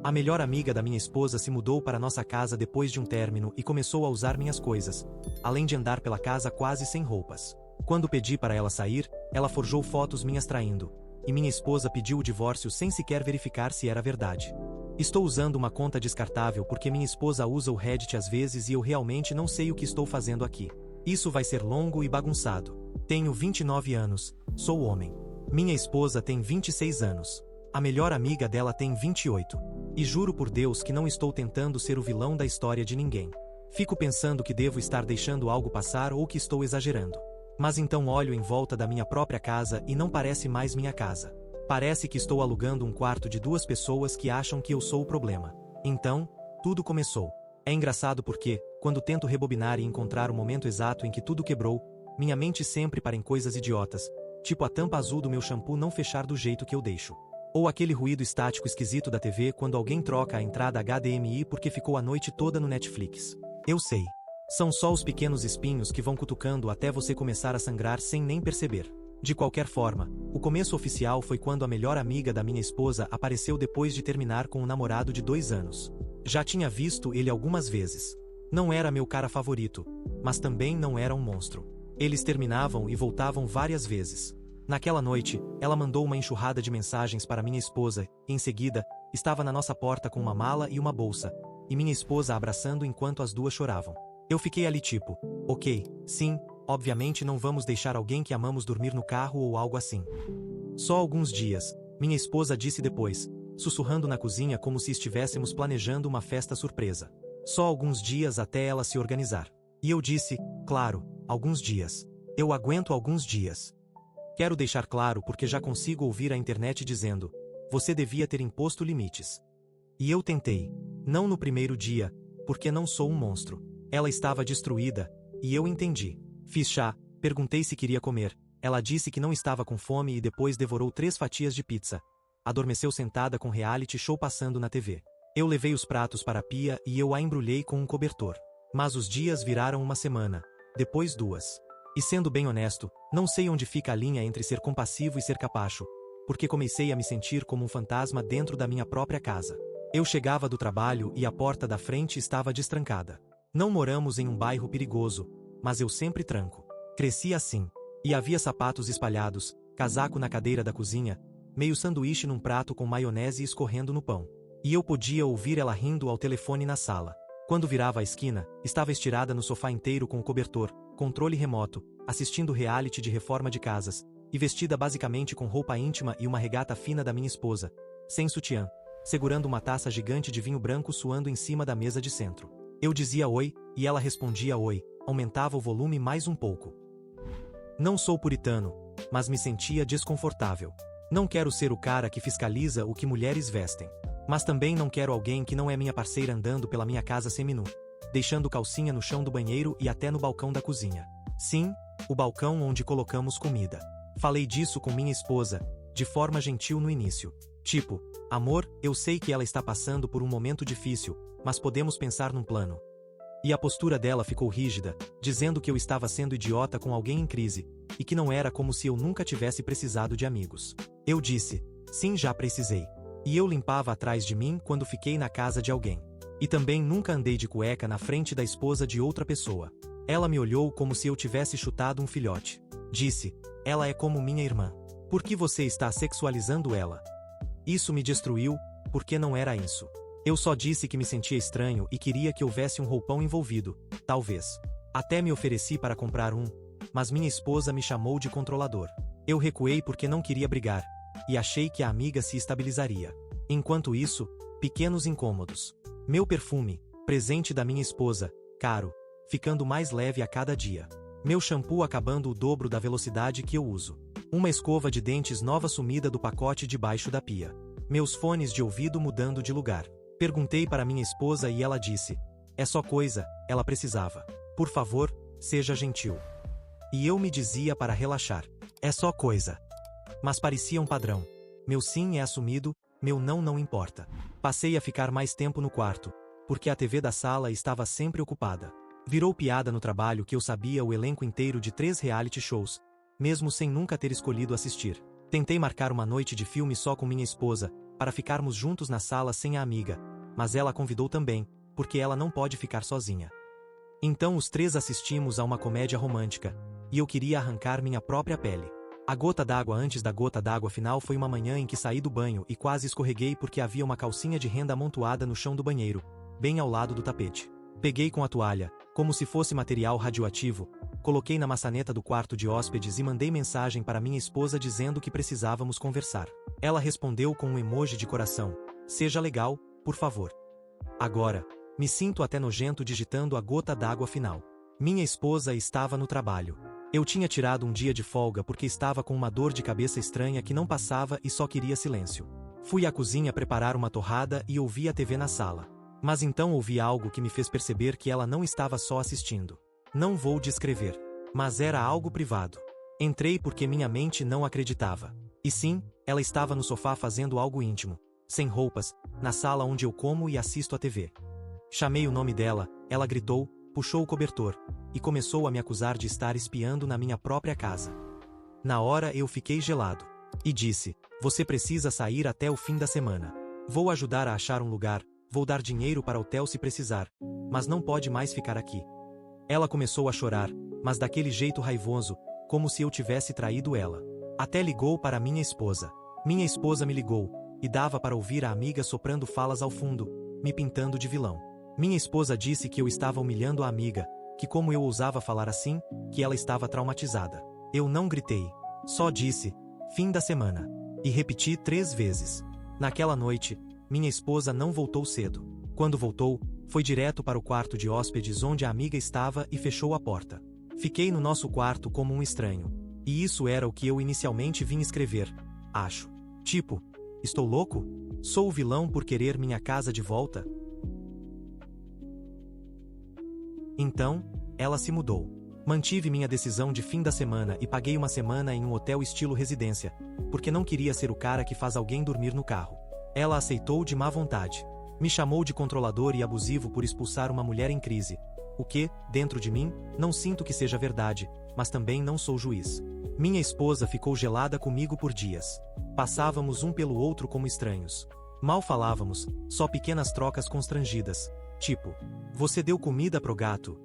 A melhor amiga da minha esposa se mudou para nossa casa depois de um término e começou a usar minhas coisas, além de andar pela casa quase sem roupas. Quando pedi para ela sair, ela forjou fotos minhas traindo, e minha esposa pediu o divórcio sem sequer verificar se era verdade. Estou usando uma conta descartável porque minha esposa usa o Reddit às vezes e eu realmente não sei o que estou fazendo aqui. Isso vai ser longo e bagunçado. Tenho 29 anos, sou homem. Minha esposa tem 26 anos. A melhor amiga dela tem 28. E juro por Deus que não estou tentando ser o vilão da história de ninguém. Fico pensando que devo estar deixando algo passar ou que estou exagerando. Mas então olho em volta da minha própria casa e não parece mais minha casa. Parece que estou alugando um quarto de 2 pessoas que acham que eu sou o problema. Então, tudo começou. É engraçado porque, quando tento rebobinar e encontrar o momento exato em que tudo quebrou, minha mente sempre para em coisas idiotas, tipo a tampa azul do meu shampoo não fechar do jeito que eu deixo. Ou aquele ruído estático esquisito da TV quando alguém troca a entrada HDMI porque ficou a noite toda no Netflix. Eu sei. São só os pequenos espinhos que vão cutucando até você começar a sangrar sem nem perceber. De qualquer forma, o começo oficial foi quando a melhor amiga da minha esposa apareceu depois de terminar com um namorado de 2 anos. Já tinha visto ele algumas vezes. Não era meu cara favorito, mas também não era um monstro. Eles terminavam e voltavam várias vezes. Naquela noite, ela mandou uma enxurrada de mensagens para minha esposa, e em seguida, estava na nossa porta com uma mala e uma bolsa, e minha esposa a abraçando enquanto as duas choravam. Eu fiquei ali tipo, ok, sim, obviamente não vamos deixar alguém que amamos dormir no carro ou algo assim. Só alguns dias, minha esposa disse depois, sussurrando na cozinha como se estivéssemos planejando uma festa surpresa. Só alguns dias até ela se organizar. E eu disse, claro, alguns dias. Eu aguento alguns dias. Quero deixar claro porque já consigo ouvir a internet dizendo, você devia ter imposto limites. E eu tentei. Não no primeiro dia, porque não sou um monstro. Ela estava destruída, e eu entendi. Fiz chá, perguntei se queria comer. Ela disse que não estava com fome e depois devorou 3 fatias de pizza. Adormeceu sentada com reality show passando na TV. Eu levei os pratos para a pia e eu a embrulhei com um cobertor. Mas os dias viraram uma semana, depois 2. E sendo bem honesto, não sei onde fica a linha entre ser compassivo e ser capacho, porque comecei a me sentir como um fantasma dentro da minha própria casa. Eu chegava do trabalho e a porta da frente estava destrancada. Não moramos em um bairro perigoso, mas eu sempre tranco. Cresci assim. E havia sapatos espalhados, casaco na cadeira da cozinha, meio sanduíche num prato com maionese escorrendo no pão. E eu podia ouvir ela rindo ao telefone na sala. Quando virava a esquina, estava estirada no sofá inteiro com o cobertor, controle remoto, assistindo reality de reforma de casas, e vestida basicamente com roupa íntima e uma regata fina da minha esposa, sem sutiã, segurando uma taça gigante de vinho branco suando em cima da mesa de centro. Eu dizia oi, e ela respondia oi, aumentava o volume mais um pouco. Não sou puritano, mas me sentia desconfortável. Não quero ser o cara que fiscaliza o que mulheres vestem. Mas também não quero alguém que não é minha parceira andando pela minha casa seminu, deixando calcinha no chão do banheiro e até no balcão da cozinha. Sim, o balcão onde colocamos comida. Falei disso com minha esposa, de forma gentil no início. Tipo, amor, eu sei que ela está passando por um momento difícil, mas podemos pensar num plano. E a postura dela ficou rígida, dizendo que eu estava sendo idiota com alguém em crise, e que não era como se eu nunca tivesse precisado de amigos. Eu disse, sim, já precisei. E eu limpava atrás de mim quando fiquei na casa de alguém. E também nunca andei de cueca na frente da esposa de outra pessoa. Ela me olhou como se eu tivesse chutado um filhote. Disse, ela é como minha irmã. Por que você está sexualizando ela? Isso me destruiu, porque não era isso. Eu só disse que me sentia estranho e queria que houvesse um roupão envolvido, talvez. Até me ofereci para comprar um, mas minha esposa me chamou de controlador. Eu recuei porque não queria brigar, e achei que a amiga se estabilizaria. Enquanto isso, pequenos incômodos. Meu perfume, presente da minha esposa, caro, ficando mais leve a cada dia. Meu shampoo acabando o dobro da velocidade que eu uso. Uma escova de dentes nova sumida do pacote debaixo da pia. Meus fones de ouvido mudando de lugar. Perguntei para minha esposa e ela disse, é só coisa, ela precisava. Por favor, seja gentil. E eu me dizia para relaxar, é só coisa. Mas parecia um padrão. Meu sim é assumido, meu não importa. Passei a ficar mais tempo no quarto, porque a TV da sala estava sempre ocupada. Virou piada no trabalho que eu sabia o elenco inteiro de 3 reality shows, mesmo sem nunca ter escolhido assistir. Tentei marcar uma noite de filme só com minha esposa, para ficarmos juntos na sala sem a amiga, mas ela a convidou também, porque ela não pode ficar sozinha. Então os três assistimos a uma comédia romântica, e eu queria arrancar minha própria pele. A gota d'água antes da gota d'água final foi uma manhã em que saí do banho e quase escorreguei porque havia uma calcinha de renda amontoada no chão do banheiro, bem ao lado do tapete. Peguei com a toalha, como se fosse material radioativo, coloquei na maçaneta do quarto de hóspedes e mandei mensagem para minha esposa dizendo que precisávamos conversar. Ela respondeu com um emoji de coração: "Seja legal, por favor." Agora, me sinto até nojento digitando a gota d'água final. Minha esposa estava no trabalho. Eu tinha tirado um dia de folga porque estava com uma dor de cabeça estranha que não passava e só queria silêncio. Fui à cozinha preparar uma torrada e ouvi a TV na sala. Mas então ouvi algo que me fez perceber que ela não estava só assistindo. Não vou descrever. Mas era algo privado. Entrei porque minha mente não acreditava. E sim, ela estava no sofá fazendo algo íntimo, sem roupas, na sala onde eu como e assisto a TV. Chamei o nome dela, ela gritou, puxou o cobertor, e começou a me acusar de estar espiando na minha própria casa. Na hora eu fiquei gelado. E disse: "Você precisa sair até o fim da semana. Vou ajudar a achar um lugar, vou dar dinheiro para o hotel se precisar, mas não pode mais ficar aqui." Ela começou a chorar, mas daquele jeito raivoso, como se eu tivesse traído ela. Até ligou para minha esposa. Minha esposa me ligou, e dava para ouvir a amiga soprando falas ao fundo, me pintando de vilão. Minha esposa disse que eu estava humilhando a amiga, que como eu ousava falar assim, que ela estava traumatizada. Eu não gritei. Só disse: "Fim da semana." E repeti 3 vezes. Naquela noite, minha esposa não voltou cedo. Quando voltou, foi direto para o quarto de hóspedes onde a amiga estava e fechou a porta. Fiquei no nosso quarto como um estranho. E isso era o que eu inicialmente vim escrever, acho. Tipo: estou louco? Sou o vilão por querer minha casa de volta? Então, ela se mudou. Mantive minha decisão de fim da semana e paguei uma semana em um hotel estilo residência, porque não queria ser o cara que faz alguém dormir no carro. Ela aceitou de má vontade. Me chamou de controlador e abusivo por expulsar uma mulher em crise. O que, dentro de mim, não sinto que seja verdade, mas também não sou juiz. Minha esposa ficou gelada comigo por dias. Passávamos um pelo outro como estranhos. Mal falávamos, só pequenas trocas constrangidas. Tipo: "Você deu comida pro gato?"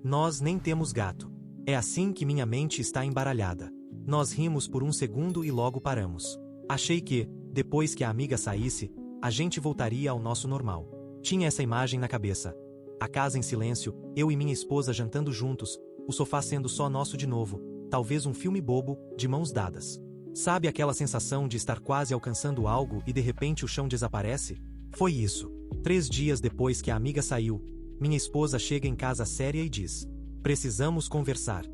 "Nós nem temos gato." É assim que minha mente está embaralhada. Nós rimos por um segundo e logo paramos. Achei que, depois que a amiga saísse, a gente voltaria ao nosso normal. Tinha essa imagem na cabeça. A casa em silêncio, eu e minha esposa jantando juntos, o sofá sendo só nosso de novo, talvez um filme bobo, de mãos dadas. Sabe aquela sensação de estar quase alcançando algo e de repente o chão desaparece? Foi isso. 3 dias depois que a amiga saiu, minha esposa chega em casa séria e diz: "Precisamos conversar."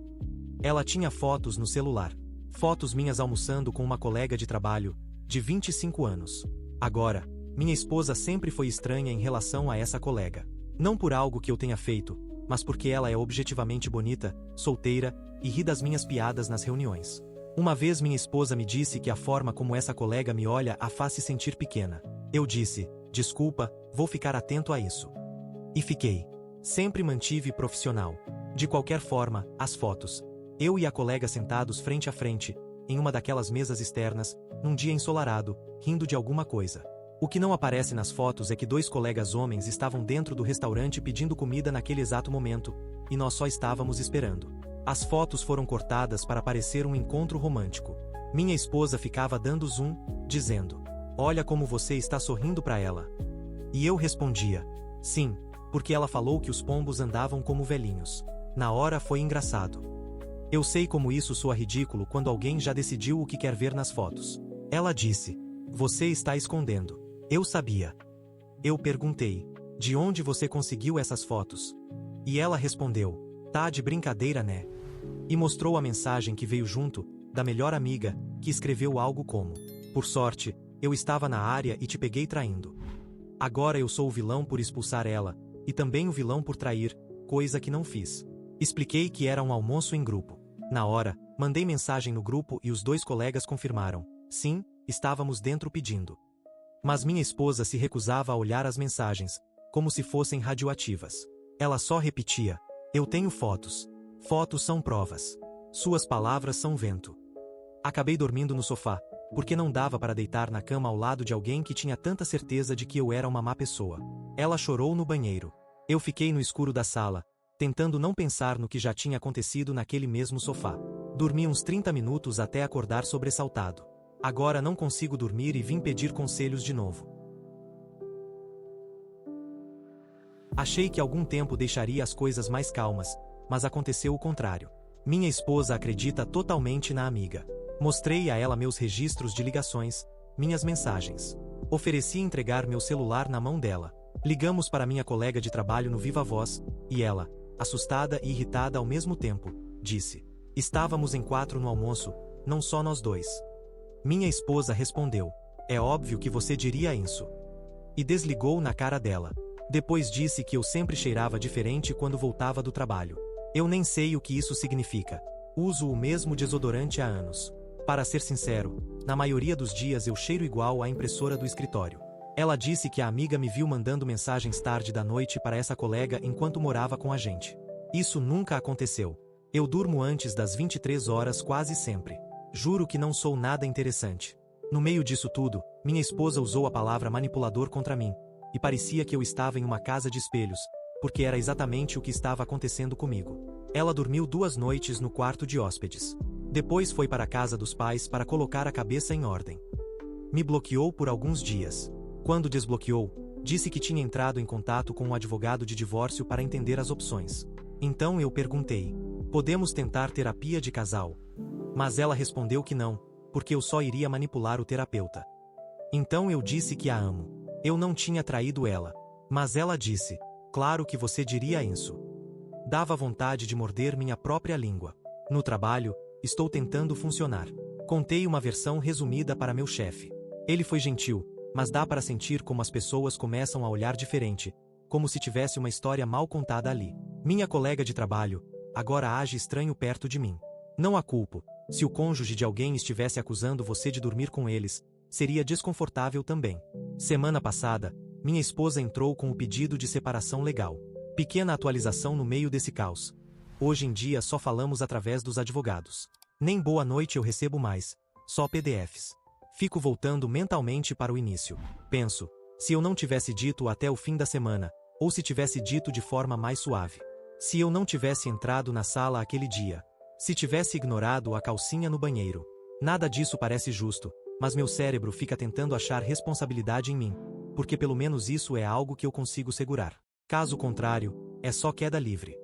Ela tinha fotos no celular. Fotos minhas almoçando com uma colega de trabalho, de 25 anos. Agora, minha esposa sempre foi estranha em relação a essa colega. Não por algo que eu tenha feito, mas porque ela é objetivamente bonita, solteira, e ri das minhas piadas nas reuniões. Uma vez minha esposa me disse que a forma como essa colega me olha a faz se sentir pequena. Eu disse: "Desculpa, vou ficar atento a isso." E fiquei. Sempre mantive profissional. De qualquer forma, as fotos. Eu e a colega sentados frente a frente, em uma daquelas mesas externas, num dia ensolarado, rindo de alguma coisa. O que não aparece nas fotos é que 2 colegas homens estavam dentro do restaurante pedindo comida naquele exato momento, e nós só estávamos esperando. As fotos foram cortadas para parecer um encontro romântico. Minha esposa ficava dando zoom, dizendo: "Olha como você está sorrindo para ela." E eu respondia: "Sim, porque ela falou que os pombos andavam como velhinhos." Na hora foi engraçado. Eu sei como isso soa ridículo quando alguém já decidiu o que quer ver nas fotos. Ela disse: "Você está escondendo." Eu sabia. Eu perguntei: "De onde você conseguiu essas fotos?" E ela respondeu: "Tá de brincadeira, né?" E mostrou a mensagem que veio junto, da melhor amiga, que escreveu algo como: "Por sorte, eu estava na área e te peguei traindo. Agora eu sou o vilão por expulsar ela, e também o vilão por trair, coisa que não fiz." Expliquei que era um almoço em grupo. Na hora, mandei mensagem no grupo e os 2 colegas confirmaram: sim, estávamos dentro pedindo. Mas minha esposa se recusava a olhar as mensagens, como se fossem radioativas. Ela só repetia: "Eu tenho fotos. Fotos são provas. Suas palavras são vento." Acabei dormindo no sofá, porque não dava para deitar na cama ao lado de alguém que tinha tanta certeza de que eu era uma má pessoa. Ela chorou no banheiro. Eu fiquei no escuro da sala, tentando não pensar no que já tinha acontecido naquele mesmo sofá. Dormi uns 30 minutos até acordar sobressaltado. Agora não consigo dormir e vim pedir conselhos de novo. Achei que algum tempo deixaria as coisas mais calmas, mas aconteceu o contrário. Minha esposa acredita totalmente na amiga. Mostrei a ela meus registros de ligações, minhas mensagens. Ofereci entregar meu celular na mão dela. Ligamos para minha colega de trabalho no Viva Voz, e ela, assustada e irritada ao mesmo tempo, disse: "Estávamos em 4 no almoço, não só nós dois." Minha esposa respondeu: "É óbvio que você diria isso." E desligou na cara dela. Depois disse que eu sempre cheirava diferente quando voltava do trabalho. Eu nem sei o que isso significa. Uso o mesmo desodorante há anos. Para ser sincero, na maioria dos dias eu cheiro igual à impressora do escritório. Ela disse que a amiga me viu mandando mensagens tarde da noite para essa colega enquanto morava com a gente. Isso nunca aconteceu. Eu durmo antes das 23 horas quase sempre. Juro que não sou nada interessante. No meio disso tudo, minha esposa usou a palavra manipulador contra mim, e parecia que eu estava em uma casa de espelhos, porque era exatamente o que estava acontecendo comigo. Ela dormiu 2 noites no quarto de hóspedes. Depois foi para a casa dos pais para colocar a cabeça em ordem. Me bloqueou por alguns dias. Quando desbloqueou, disse que tinha entrado em contato com um advogado de divórcio para entender as opções. Então eu perguntei: "Podemos tentar terapia de casal?" Mas ela respondeu que não, porque eu só iria manipular o terapeuta. Então eu disse que a amo. Eu não tinha traído ela. Mas ela disse: "Claro que você diria isso." Dava vontade de morder minha própria língua. No trabalho, estou tentando funcionar. Contei uma versão resumida para meu chefe. Ele foi gentil, mas dá para sentir como as pessoas começam a olhar diferente, como se tivesse uma história mal contada ali. Minha colega de trabalho agora age estranho perto de mim. Não a culpo. Se o cônjuge de alguém estivesse acusando você de dormir com eles, seria desconfortável também. Semana passada, minha esposa entrou com o pedido de separação legal. Pequena atualização no meio desse caos. Hoje em dia só falamos através dos advogados. Nem boa noite eu recebo mais, só PDFs. Fico voltando mentalmente para o início. Penso, se eu não tivesse dito até o fim da semana, ou se tivesse dito de forma mais suave. Se eu não tivesse entrado na sala aquele dia. Se tivesse ignorado a calcinha no banheiro. Nada disso parece justo, mas meu cérebro fica tentando achar responsabilidade em mim, porque pelo menos isso é algo que eu consigo segurar. Caso contrário, é só queda livre.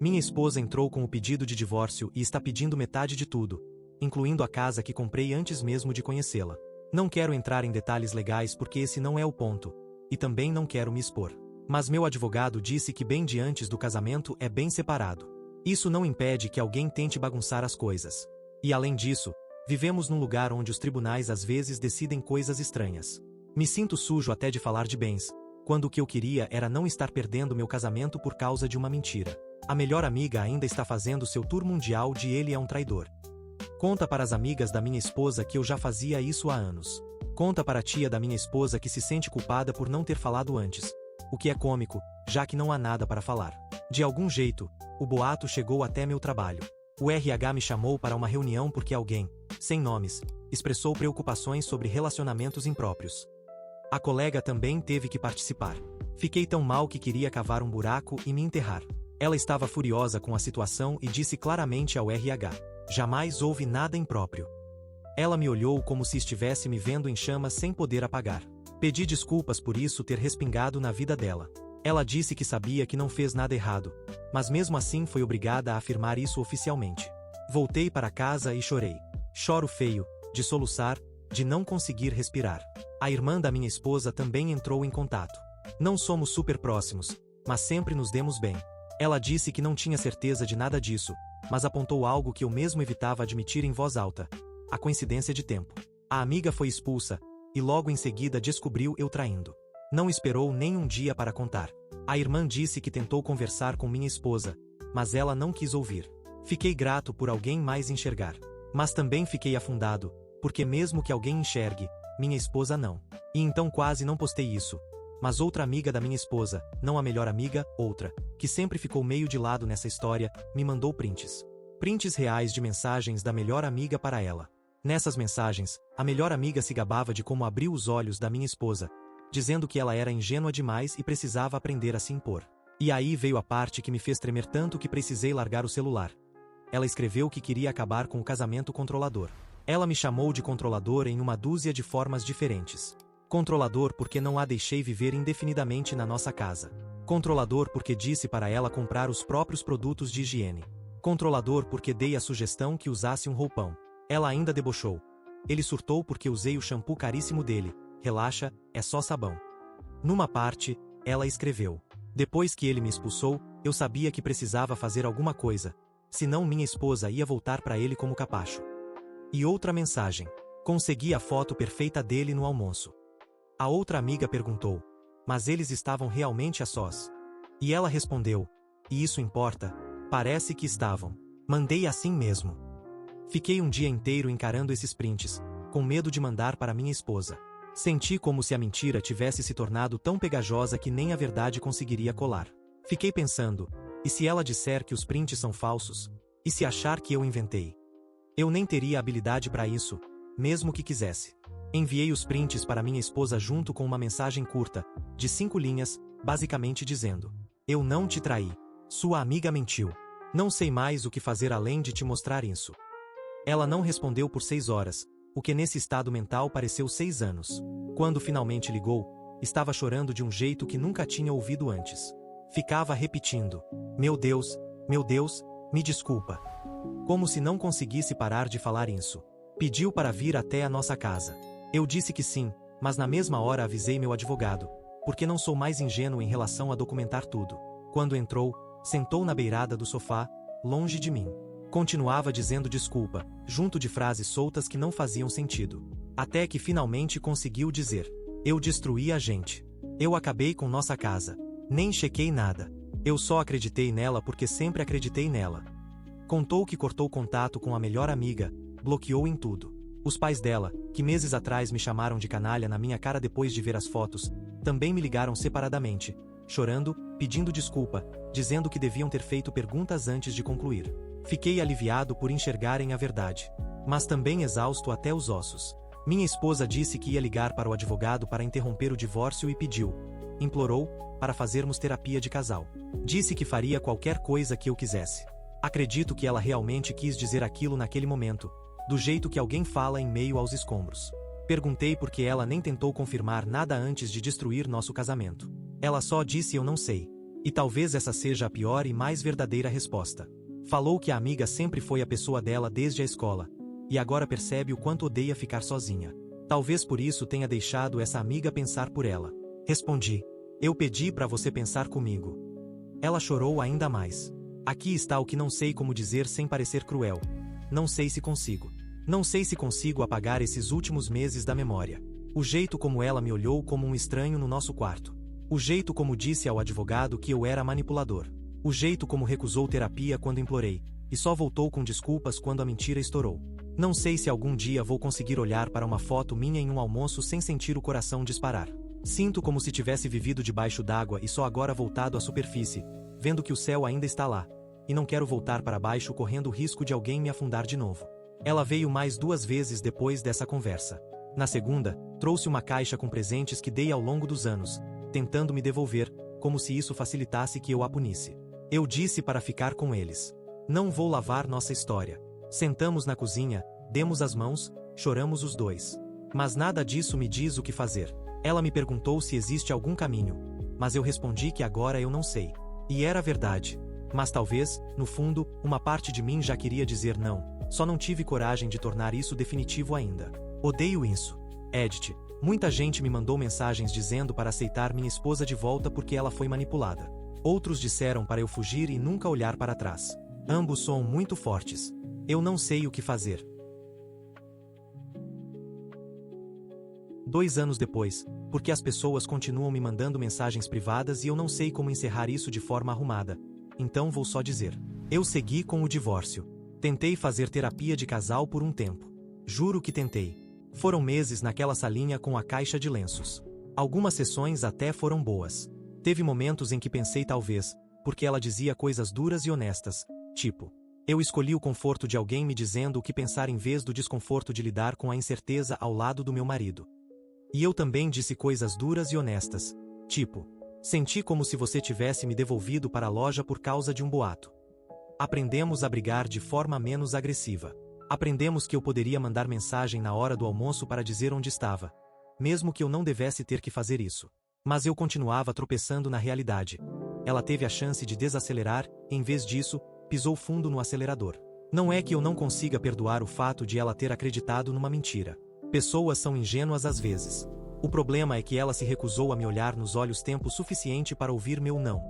Minha esposa entrou com o pedido de divórcio e está pedindo metade de tudo, incluindo a casa que comprei antes mesmo de conhecê-la. Não quero entrar em detalhes legais porque esse não é o ponto, e também não quero me expor. Mas meu advogado disse que bem de antes do casamento é bem separado. Isso não impede que alguém tente bagunçar as coisas. E além disso, vivemos num lugar onde os tribunais às vezes decidem coisas estranhas. Me sinto sujo até de falar de bens, quando o que eu queria era não estar perdendo meu casamento por causa de uma mentira. A melhor amiga ainda está fazendo seu tour mundial de ele é um traidor. Conta para as amigas da minha esposa que eu já fazia isso há anos. Conta para a tia da minha esposa que se sente culpada por não ter falado antes. O que é cômico, já que não há nada para falar. De algum jeito, o boato chegou até meu trabalho. O RH me chamou para uma reunião porque alguém, sem nomes, expressou preocupações sobre relacionamentos impróprios. A colega também teve que participar. Fiquei tão mal que queria cavar um buraco e me enterrar. Ela estava furiosa com a situação e disse claramente ao RH: "Jamais houve nada impróprio." Ela me olhou como se estivesse me vendo em chamas sem poder apagar. Pedi desculpas por isso ter respingado na vida dela. Ela disse que sabia que não fez nada errado, mas mesmo assim foi obrigada a afirmar isso oficialmente. Voltei para casa e chorei. Choro feio, de soluçar, de não conseguir respirar. A irmã da minha esposa também entrou em contato. Não somos super próximos, mas sempre nos demos bem. Ela disse que não tinha certeza de nada disso, mas apontou algo que eu mesmo evitava admitir em voz alta: a coincidência de tempo. A amiga foi expulsa, e logo em seguida descobriu eu traindo. Não esperou nem um dia para contar. A irmã disse que tentou conversar com minha esposa, mas ela não quis ouvir. Fiquei grato por alguém mais enxergar. Mas também fiquei afundado, porque mesmo que alguém enxergue, minha esposa não. E então quase não postei isso. Mas outra amiga da minha esposa, não a melhor amiga, outra, que sempre ficou meio de lado nessa história, me mandou prints. Prints reais de mensagens da melhor amiga para ela. Nessas mensagens, a melhor amiga se gabava de como abriu os olhos da minha esposa, dizendo que ela era ingênua demais e precisava aprender a se impor. E aí veio a parte que me fez tremer tanto que precisei largar o celular. Ela escreveu que queria acabar com o casamento controlador. Ela me chamou de controlador em uma dúzia de formas diferentes. Controlador porque não a deixei viver indefinidamente na nossa casa. Controlador porque disse para ela comprar os próprios produtos de higiene. Controlador porque dei a sugestão que usasse um roupão. Ela ainda debochou. Ele surtou porque usei o shampoo caríssimo dele. Relaxa, é só sabão. Numa parte, ela escreveu: depois que ele me expulsou, eu sabia que precisava fazer alguma coisa. Senão minha esposa ia voltar para ele como capacho. E outra mensagem: consegui a foto perfeita dele no almoço. A outra amiga perguntou: mas eles estavam realmente a sós? E ela respondeu: e isso importa? Parece que estavam. Mandei assim mesmo. Fiquei um dia inteiro encarando esses prints, com medo de mandar para minha esposa. Senti como se a mentira tivesse se tornado tão pegajosa que nem a verdade conseguiria colar. Fiquei pensando: e se ela disser que os prints são falsos? E se achar que eu inventei? Eu nem teria habilidade para isso, mesmo que quisesse. Enviei os prints para minha esposa junto com uma mensagem curta, de 5 linhas, basicamente dizendo: eu não te traí. Sua amiga mentiu. Não sei mais o que fazer além de te mostrar isso. Ela não respondeu por 6 horas, o que nesse estado mental pareceu 6 anos. Quando finalmente ligou, estava chorando de um jeito que nunca tinha ouvido antes. Ficava repetindo: meu Deus, me desculpa. Como se não conseguisse parar de falar isso. Pediu para vir até a nossa casa. Eu disse que sim, mas na mesma hora avisei meu advogado, porque não sou mais ingênuo em relação a documentar tudo. Quando entrou, sentou na beirada do sofá, longe de mim. Continuava dizendo desculpa, junto de frases soltas que não faziam sentido. Até que finalmente conseguiu dizer: eu destruí a gente. Eu acabei com nossa casa. Nem chequei nada. Eu só acreditei nela porque sempre acreditei nela. Contou que cortou contato com a melhor amiga, bloqueou em tudo. Os pais dela, que meses atrás me chamaram de canalha na minha cara depois de ver as fotos, também me ligaram separadamente, chorando, pedindo desculpa, dizendo que deviam ter feito perguntas antes de concluir. Fiquei aliviado por enxergarem a verdade, mas também exausto até os ossos. Minha esposa disse que ia ligar para o advogado para interromper o divórcio e pediu, implorou, para fazermos terapia de casal. Disse que faria qualquer coisa que eu quisesse. Acredito que ela realmente quis dizer aquilo naquele momento, do jeito que alguém fala em meio aos escombros. Perguntei por que ela nem tentou confirmar nada antes de destruir nosso casamento. Ela só disse eu não sei. E talvez essa seja a pior e mais verdadeira resposta. Falou que a amiga sempre foi a pessoa dela desde a escola, e agora percebe o quanto odeia ficar sozinha. Talvez por isso tenha deixado essa amiga pensar por ela. Respondi: eu pedi para você pensar comigo. Ela chorou ainda mais. Aqui está o que não sei como dizer sem parecer cruel. Não sei se consigo. Não sei se consigo apagar esses últimos meses da memória. O jeito como ela me olhou como um estranho no nosso quarto. O jeito como disse ao advogado que eu era manipulador. O jeito como recusou terapia quando implorei, e só voltou com desculpas quando a mentira estourou. Não sei se algum dia vou conseguir olhar para uma foto minha em um almoço sem sentir o coração disparar. Sinto como se tivesse vivido debaixo d'água e só agora voltado à superfície, vendo que o céu ainda está lá. E não quero voltar para baixo correndo o risco de alguém me afundar de novo. Ela veio mais 2 vezes depois dessa conversa. Na segunda, trouxe uma caixa com presentes que dei ao longo dos anos, tentando me devolver, como se isso facilitasse que eu a punisse. Eu disse para ficar com eles. Não vou lavar nossa história. Sentamos na cozinha, demos as mãos, choramos os dois. Mas nada disso me diz o que fazer. Ela me perguntou se existe algum caminho, mas eu respondi que agora eu não sei. E era verdade. Mas talvez, no fundo, uma parte de mim já queria dizer não, só não tive coragem de tornar isso definitivo ainda. Odeio isso. Edith, muita gente me mandou mensagens dizendo para aceitar minha esposa de volta porque ela foi manipulada. Outros disseram para eu fugir e nunca olhar para trás. Ambos são muito fortes. Eu não sei o que fazer. 2 anos depois, porque as pessoas continuam me mandando mensagens privadas e eu não sei como encerrar isso de forma arrumada. Então vou só dizer. Eu segui com o divórcio. Tentei fazer terapia de casal por um tempo. Juro que tentei. Foram meses naquela salinha com a caixa de lenços. Algumas sessões até foram boas. Teve momentos em que pensei talvez, porque ela dizia coisas duras e honestas, tipo: Eu escolhi o conforto de alguém me dizendo o que pensar em vez do desconforto de lidar com a incerteza ao lado do meu marido. E eu também disse coisas duras e honestas. Tipo, senti como se você tivesse me devolvido para a loja por causa de um boato. Aprendemos a brigar de forma menos agressiva. Aprendemos que eu poderia mandar mensagem na hora do almoço para dizer onde estava. Mesmo que eu não devesse ter que fazer isso. Mas eu continuava tropeçando na realidade. Ela teve a chance de desacelerar, e em vez disso, pisou fundo no acelerador. Não é que eu não consiga perdoar o fato de ela ter acreditado numa mentira. Pessoas são ingênuas às vezes. O problema é que ela se recusou a me olhar nos olhos tempo suficiente para ouvir meu não.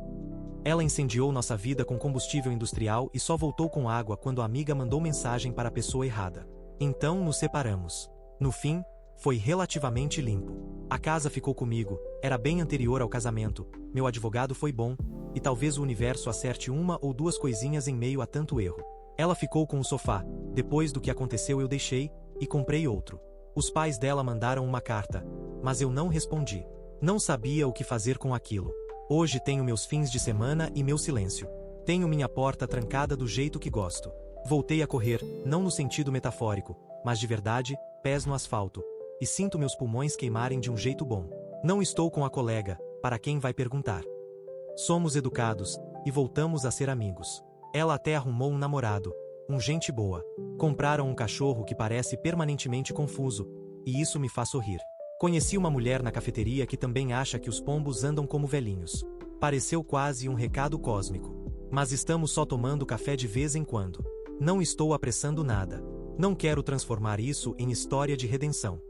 Ela incendiou nossa vida com combustível industrial e só voltou com água quando a amiga mandou mensagem para a pessoa errada. Então nos separamos. No fim, foi relativamente limpo. A casa ficou comigo, era bem anterior ao casamento, meu advogado foi bom, e talvez o universo acerte uma ou duas coisinhas em meio a tanto erro. Ela ficou com o sofá, depois do que aconteceu eu deixei, e comprei outro. Os pais dela mandaram uma carta, mas eu não respondi. Não sabia o que fazer com aquilo. Hoje tenho meus fins de semana e meu silêncio. Tenho minha porta trancada do jeito que gosto. Voltei a correr, não no sentido metafórico, mas de verdade, pés no asfalto. E sinto meus pulmões queimarem de um jeito bom. Não estou com a colega, para quem vai perguntar. Somos educados, e voltamos a ser amigos. Ela até arrumou um namorado, gente boa. Compraram um cachorro que parece permanentemente confuso, e isso me faz sorrir. Conheci uma mulher na cafeteria que também acha que os pombos andam como velhinhos. Pareceu quase um recado cósmico. Mas estamos só tomando café de vez em quando. Não estou apressando nada. Não quero transformar isso em história de redenção.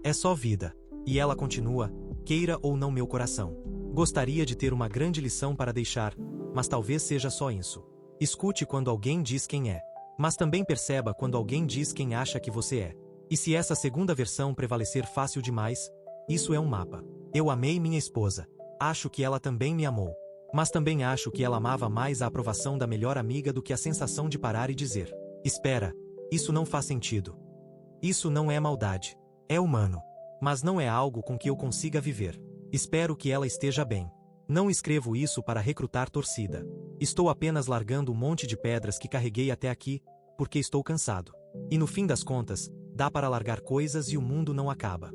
É só vida. E ela continua, queira ou não meu coração. Gostaria de ter uma grande lição para deixar, mas talvez seja só isso. Escute quando alguém diz quem é. Mas também perceba quando alguém diz quem acha que você é. E se essa segunda versão prevalecer fácil demais, isso é um mapa. Eu amei minha esposa. Acho que ela também me amou. Mas também acho que ela amava mais a aprovação da melhor amiga do que a sensação de parar e dizer: espera, isso não faz sentido. Isso não é maldade. É humano. Mas não é algo com que eu consiga viver. Espero que ela esteja bem. Não escrevo isso para recrutar torcida. Estou apenas largando um monte de pedras que carreguei até aqui, porque estou cansado. E no fim das contas, dá para largar coisas e o mundo não acaba.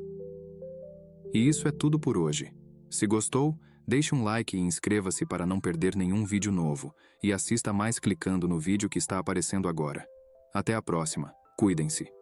E isso é tudo por hoje. Se gostou, deixe um like e inscreva-se para não perder nenhum vídeo novo, e assista mais clicando no vídeo que está aparecendo agora. Até a próxima. Cuidem-se.